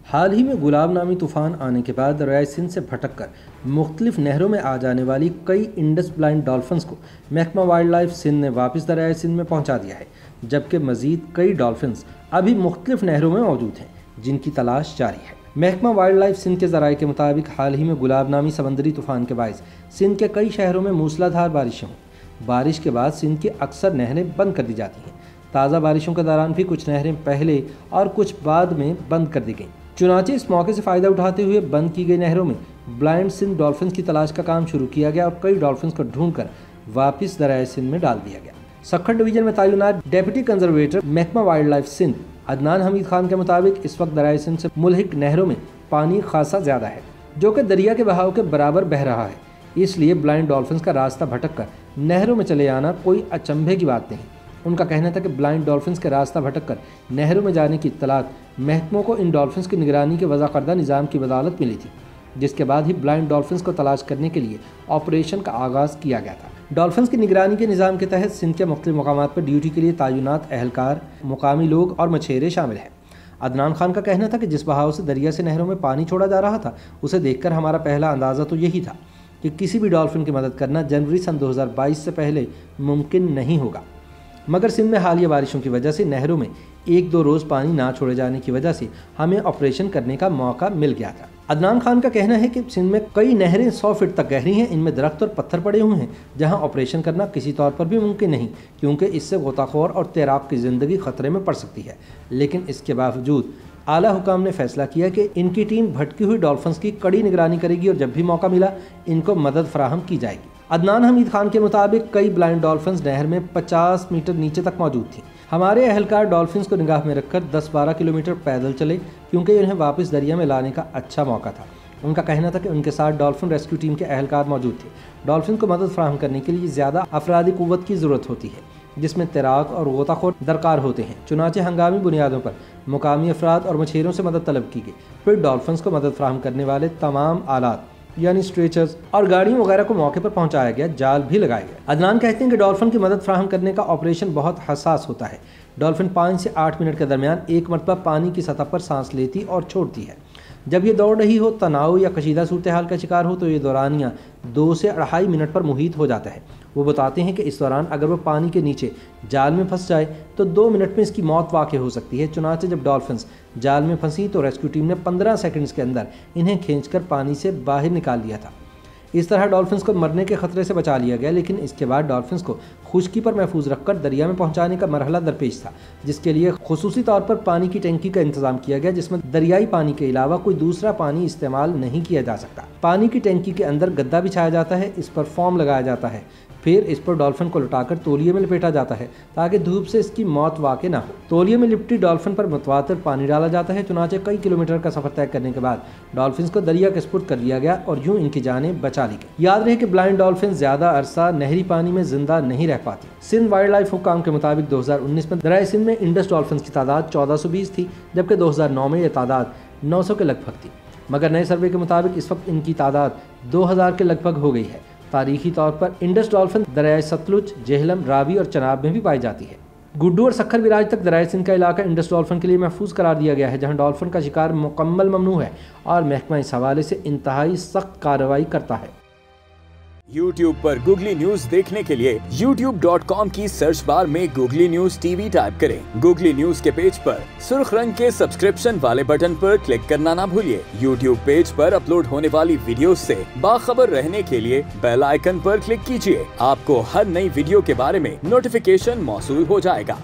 हाल ही में गुलाब नामी तूफान आने के बाद दरियाए सिंध से भटककर मुख्तलिफ नहरों में आ जाने वाली कई इंडस ब्लाइंड डॉल्फिन्स को महकमा वाइल्ड लाइफ सिंध ने वापस दरियाए सिंध में पहुंचा दिया है, जबकि मजीद कई डॉल्फिन्स अभी मुख्तलिफ नहरों में मौजूद हैं जिनकी तलाश जारी है। महकमा वाइल्ड लाइफ सिंध के ज़राए के मुताबिक हाल ही में गुलाब नामी समंदरी तूफान के बायस सिंध के कई शहरों में मूसलाधार बारिशें हुई। बारिश के बाद सिंध की अक्सर नहरें बंद कर दी जाती हैं। ताज़ा बारिशों के दौरान भी कुछ नहरें पहले और कुछ बाद में बंद कर दी गईं। चुनांचे इस मौके से फ़ायदा उठाते हुए बंद की गई नहरों में ब्लाइंड सिंध डॉल्फिन्स की तलाश का काम शुरू किया गया और कई डॉल्फिन्स को ढूंढकर वापस दरियाए सिंध में डाल दिया गया। सक्खर डिवीजन में तैनात डेप्यूटी कंजर्वेटर महकमा वाइल्ड लाइफ सिंध अदनान हमीद खान के मुताबिक इस वक्त दरियाए सिंध से मुल्हिक नहरों में पानी खासा ज़्यादा है, जो कि दरिया के बहाव के बराबर बह रहा है। इसलिए ब्लाइंड डॉल्फिन्स का रास्ता भटककर नहरों में चले आना कोई अचंभे की बात नहीं। उनका कहना था कि ब्लाइंड डॉल्फिन्स के रास्ता भटककर नहरों में जाने की इत्तलात महकमों को इन डॉल्फिन्स की निगरानी के वज़ाकर्दा निज़ाम की बदौलत मिली थी, जिसके बाद ही ब्लाइंड डॉल्फिन्स को तलाश करने के लिए ऑपरेशन का आगाज़ किया गया था। डॉल्फिन्स की निगरानी के निज़ाम के तहत सिंध के मुख्तलिफ मकामात पर ड्यूटी के लिए तैनात एहलकार, मुकामी लोग और मछेरे शामिल हैं। अदनान खान का कहना था कि जिस बहाव से दरिया से नहरों में पानी छोड़ा जा रहा था, उसे देखकर हमारा पहला अंदाज़ा तो यही था कि किसी भी डॉल्फिन की मदद करना जनवरी सन 2022 से पहले मुमकिन नहीं होगा। मगर सिंध में हालिया बारिशों की वजह से नहरों में 1-2 रोज़ पानी ना छोड़े जाने की वजह से हमें ऑपरेशन करने का मौका मिल गया था। अदनान खान का कहना है कि सिंध में कई नहरें 100 फीट तक गहरी हैं। इनमें दरख्त और पत्थर पड़े हुए हैं जहां ऑपरेशन करना किसी तौर पर भी मुमकिन नहीं, क्योंकि इससे गोताखोर और तैराक की ज़िंदगी खतरे में पड़ सकती है। लेकिन इसके बावजूद आला हुकाम ने फैसला किया कि इनकी टीम भटकी हुई डॉल्फिन्स की कड़ी निगरानी करेगी और जब भी मौका मिला इनको मदद फराहम की जाएगी। अदनान हमीद खान के मुताबिक कई ब्लाइंड डॉल्फिन्स नहर में 50 मीटर नीचे तक मौजूद थी। हमारे एहलकार डॉल्फिन्स को निगाह में रखकर 10-12 किलोमीटर पैदल चले, क्योंकि उन्हें वापस दरिया में लाने का अच्छा मौका था। उनका कहना था कि उनके साथ डॉल्फिन रेस्क्यू टीम के एहलकार मौजूद थे। डॉल्फिन को मदद फराहम करने के लिए ज़्यादा अफरादी क़ुव्वत की ज़रूरत होती है, जिसमें तैराक और गोताखोर दरकार होते हैं। चुनांचे हंगामी बुनियादों पर मुकामी अफराद और मछेरों से मदद तलब की गई। फिर डॉल्फिन्स को मदद फराहम करने वाले तमाम आलात यानी स्ट्रेचर्स और गाड़ियों वगैरह को मौके पर पहुंचाया गया, जाल भी लगाए गए। अदनान कहते हैं कि डॉल्फिन की मदद फराहम करने का ऑपरेशन बहुत हसास होता है। डॉल्फिन 5 से 8 मिनट के दरमियान एक मरतबा पानी की सतह पर सांस लेती और छोड़ती है। जब ये दौड़ रही हो, तनाव या कशीदा सूरत हाल का शिकार हो, तो ये दौरानिया 2 से 2.5 मिनट पर मुहीत हो जाता है। वो बताते हैं कि इस दौरान अगर वो पानी के नीचे जाल में फंस जाए तो 2 मिनट में इसकी मौत वाक़ई हो सकती है। चुनांचे जब डॉल्फिन्स जाल में फंसी तो रेस्क्यू टीम ने 15 सेकंड्स के अंदर इन्हें खींचकर पानी से बाहर निकाल लिया था। इस तरह डॉल्फिन्स को मरने के खतरे से बचा लिया गया, लेकिन इसके बाद डॉल्फिन्स को खुश्की पर महफूज रखकर दरिया में पहुंचाने का मरहला दरपेश था, जिसके लिए खुसूसी तौर पर पानी की टैंकी का इंतजाम किया गया, जिसमें दरियाई पानी के अलावा कोई दूसरा पानी इस्तेमाल नहीं किया जा सकता। पानी की टैंकी के अंदर गद्दा बिछाया जाता है, इस पर फोम लगाया जाता है, फिर इस पर डॉल्फिन को लुटाकर तौलिए में लपेटा जाता है ताकि धूप से इसकी मौत वाक़ई ना हो। तौलिए में लिपटी डॉल्फिन पर मुतवातिर पानी डाला जाता है। चुनांचे कई किलोमीटर का सफर तय करने के बाद डॉल्फिन्स को दरिया के सुपुर्द कर लिया गया और यूं इनकी जानें बचा ली गई। याद रहे कि ब्लाइंड डॉल्फिन ज्यादा अरसा नहरी पानी में जिंदा नहीं रह पाती। सिंध वाइल्ड लाइफ हुकाम के मुताबिक 2019 में दरियाए सिंध में इंडस डॉल्फिन्स की तादाद 1420 थी, जबकि 2009 में यह तादाद 900 के लगभग थी। मगर नए सर्वे के मुताबिक इस वक्त इनकी तादाद 2000 के लगभग हो गई है। तारीखी तौर पर इंडस डॉल्फिन दरियाए सतलुज, जेहलम, रावी और चनाब में भी पाई जाती है। गुड्डू और सक्खर विराज तक दरियाए सिंध का इलाका इंडस डॉल्फिन के लिए महफूज करार दिया गया है, जहां डॉल्फिन का शिकार मुकम्मल ममनू है और महकमा इस हवाले से इंतहाई सख्त कार्रवाई करता है। YouTube पर गूगली न्यूज देखने के लिए youtube.com की सर्च बार में गूगली न्यूज टीवी टाइप करें। गूगली न्यूज के पेज पर सुर्ख रंग के सब्सक्रिप्शन वाले बटन पर क्लिक करना ना भूलिए। YouTube पेज पर अपलोड होने वाली वीडियोस से बाखबर रहने के लिए बेल आइकन पर क्लिक कीजिए। आपको हर नई वीडियो के बारे में नोटिफिकेशन मौसूल हो जाएगा।